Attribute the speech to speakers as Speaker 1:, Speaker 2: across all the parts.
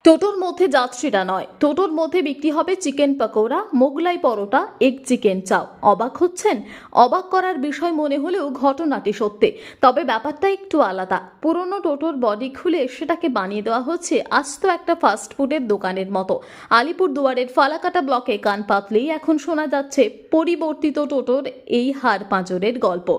Speaker 1: টোটোর মধ্যে যাত্রীরা নয়, টোটোর মধ্যে বিক্রি হবে chicken pakora, Mughlai paratha, egg chicken চাও। অবাক হচ্ছেন? অবাক করার বিষয় মনে হলেও ঘটনাটি সত্যি। তবে ব্যাপারটা একটু আলাদা। পুরনো টোটোর বডি খুলে সেটাকে বানিয়ে দেওয়া হচ্ছে আস্ত একটা ফাস্টফুডের দোকানের মতো। আলিপুরদুয়ারের ফালাকাটা ব্লকে কান পাতলেই এখন শোনা যাচ্ছে পরিবর্তিত টোটোর এই হাড় পাঁজরের গল্প।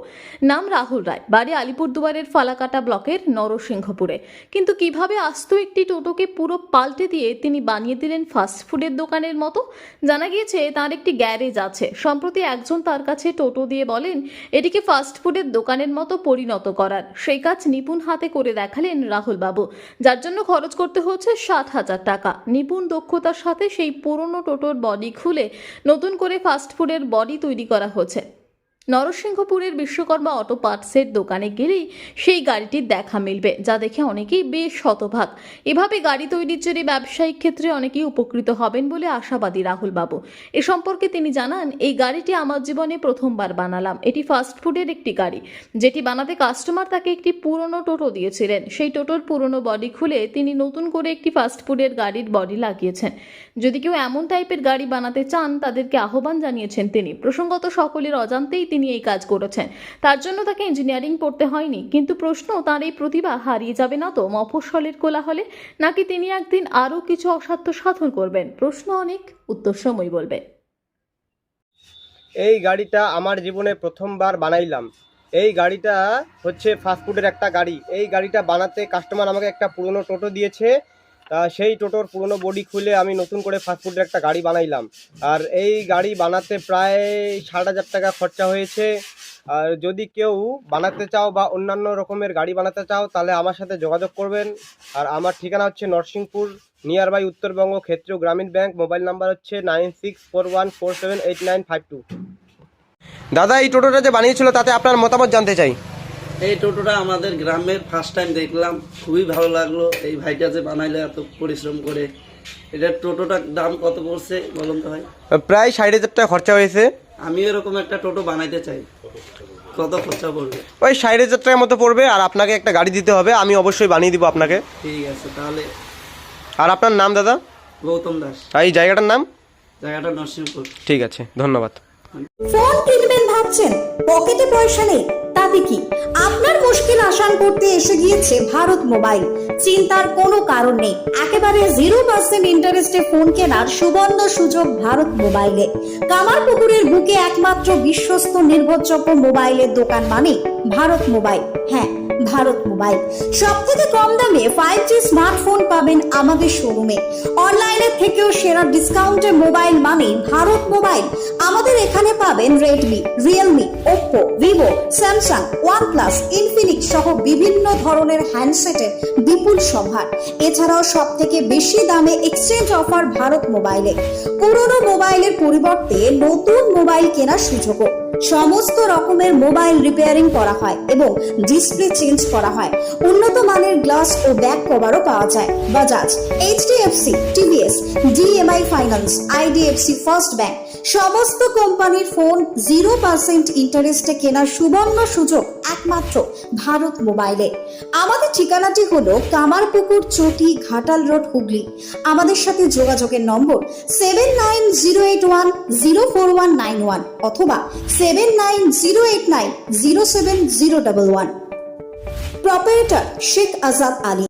Speaker 1: নাম রাহুল রায়, বাড়ি আলিপুরদুয়ারের ফালাকাটা ব্লকের নরসিংহপুরে। কিন্তু কিভাবে আস্ত একটি টোটোকে পুরো পাল্টে দিয়ে তিনি বানিয়ে দিলেন ফাস্টফুডের দোকানের মতো? জানা গিয়েছে তার একটি গ্যারেজ আছে। সম্প্রতি একজন তার কাছে টোটো দিয়ে বলেন এটিকে ফাস্টফুডের দোকানের মতো পরিণত করার। সেই কাজ নিপুণ হাতে করে দেখালেন রাহুল বাবু, যার জন্য খরচ করতে হচ্ছে 60,000 টাকা। নিপুণ দক্ষতার সাথে সেই পুরনো টোটোর বডি খুলে নতুন করে ফাস্টফুডের বডি তৈরি করা হচ্ছে। নরসিংহপুরের বিশ্বকর্মা অটো পার্টসের দোকানে গেলেই সেই গাড়িটির দেখা মিলবে, যা দেখে অনেকেই বেশ শতভাগ। এভাবে গাড়ি তৈরির জন্য ব্যবসায়িক ক্ষেত্রে অনেকেই উপকৃত হবেন বলে আশাবাদী রাহুল বাবু। এ সম্পর্কে তিনি জানান, এই গাড়িটি আমার জীবনে প্রথমবার বানালাম। এটি ফাস্টফুডের একটি গাড়ি, যেটি বানাতে কাস্টমার তাকে একটি পুরনো টোটো দিয়েছিলেন। সেই টোটোর পুরনো বডি খুলে তিনি নতুন করে একটি ফাস্টফুডের গাড়ির বডি লাগিয়েছেন। যদি কেউ এমন টাইপের গাড়ি বানাতে চান, তাদেরকে আহ্বান জানিয়েছেন তিনি। প্রসঙ্গত সকলের অজান্তেই তিনি এই কাজ করেছেন। তার জন্য তাকে ইঞ্জিনিয়ারিং পড়তে হয়নি। কিন্তু প্রশ্ন, তার এই প্রতিভা হারিয়ে যাবে না তো মফস্বলের কোলাহলে? নাকি তিনি একদিন আরও কিছু অসাধ্য সাধন করবেন? প্রশ্ন অনেক, উত্তর সময় বলবে।
Speaker 2: এই গাড়িটা আমার জীবনে প্রথমবার বানাইলাম। এই গাড়িটা হচ্ছে ফাস্টফুডের একটা গাড়ি। এই গাড়িটা বানাতে কাস্টমার আমাকে একটা পুরনো টোটো দিয়েছে। সেই টোটোর পুরনো বডি খুলে আমি নতুন করে ফাস্টফুডের একটা গাড়ি বানাইলাম। আর এই গাড়ি বানাতে প্রায় 60,000 টাকা খরচা হয়েছে। আর যদি কেউ বানাতে চাও বা অন্যান্য রকমের গাড়ি বানাতে চাও, তাহলে আমার সাথে যোগাযোগ করবেন। আর আমার ঠিকানা হচ্ছে নরসিংপুর, নিয়ার বাই উত্তরবঙ্গ ক্ষেত্রীয় গ্রামীণ ব্যাংক। মোবাইল নাম্বার হচ্ছে 9641478952। দাদা, এই টোটোটা যে বানিয়েছিল তাতে আপনার মতামত জানতে চাই।
Speaker 3: এই টোটোটা আমাদের গ্রামের ফার্স্ট টাইম দেখলাম, খুবই ভালো লাগলো। এই ভাইটা যে বানাইলে এত পরিশ্রম করে, এটার টোটোটার দাম কত পড়ছে বলুন তো ভাই?
Speaker 2: প্রায় 60,000 টাকা খরচা হয়েছে।
Speaker 3: আমি এরকম একটা টোটো বানাইতে চাই, কত খরচা পড়বে?
Speaker 2: ওই 60,000 টাকার মতো পড়বে। আর আপনাকে একটা গাড়ি দিতে হবে, আমি অবশ্যই বানিয়ে দিব আপনাকে।
Speaker 3: ঠিক আছে তাহলে।
Speaker 2: আর আপনার নাম দাদা?
Speaker 3: গৌতম দাস।
Speaker 2: আর এই জায়গাটার নাম?
Speaker 3: জায়গাটা নরসিংহপুর।
Speaker 2: ঠিক আছে, ধন্যবাদ।
Speaker 4: ফোন কিনবেন ভাবছেন, পকেটে পয়সা নেই? তাতে কি, আপনার মুশকিল আসান করতে এসে গিয়েছে ভারত মোবাইল। চিন্তার কোনো কারণ নেই, একেবারে 0% ইন্টারেস্টে ফোন কেনার সুবর্ণ সুযোগ ভারত মোবাইলে। কামারপুকুরের বুকে একমাত্র বিশ্বস্ত নির্ভরযোগ্য মোবাইলের দোকান মানে ভারত মোবাইল। হ্যাঁ, ভারত মোবাইল। সবথেকে কম দামে 5G স্মার্টফোন পাবেন আমাদের শোরুমে। অনলাইনের থেকেও সেরা ডিসকাউন্টে মোবাইল মানে ভারত মোবাইল। আমাদের এখানে পাবেন Redmi, Realme, Oppo, Vivo, Samsung, OnePlus, Infinix সহ বিভিন্ন ধরনের হ্যান্ডসেটের বিপুল সম্ভার। এছাড়াও সব থেকে বেশি দামে এক্সচেঞ্জ অফার ভারত মোবাইলে। পুরনো মোবাইলের পরিবর্তে নতুন মোবাইল কেনার সুযোগও। সমস্ত রকমের মোবাইল রিপেয়ারিং করা হয় এবং ডিসপ্লে চেঞ্জ করা হয়। উন্নত মানের গ্লাস ও ব্যাক কভারও পাওয়া যায়। Bajaj, HDFC, TVS, DMI finance, IDFC first bank সমস্ত কোম্পানির ফোন 0% ইন্টারেস্টে কেনার সুবর্ণ সুযোগ একমাত্র ভারত মোবাইলে। আমাদের ঠিকানাটি হলো কামারপুকুর, চটি, ঘাটাল রোড, হুগলি। আমাদের সাথে যোগাযোগের নম্বর 7908104191 অথবা 7908907011। প্রপারেটর শেখ আজাদ আলী।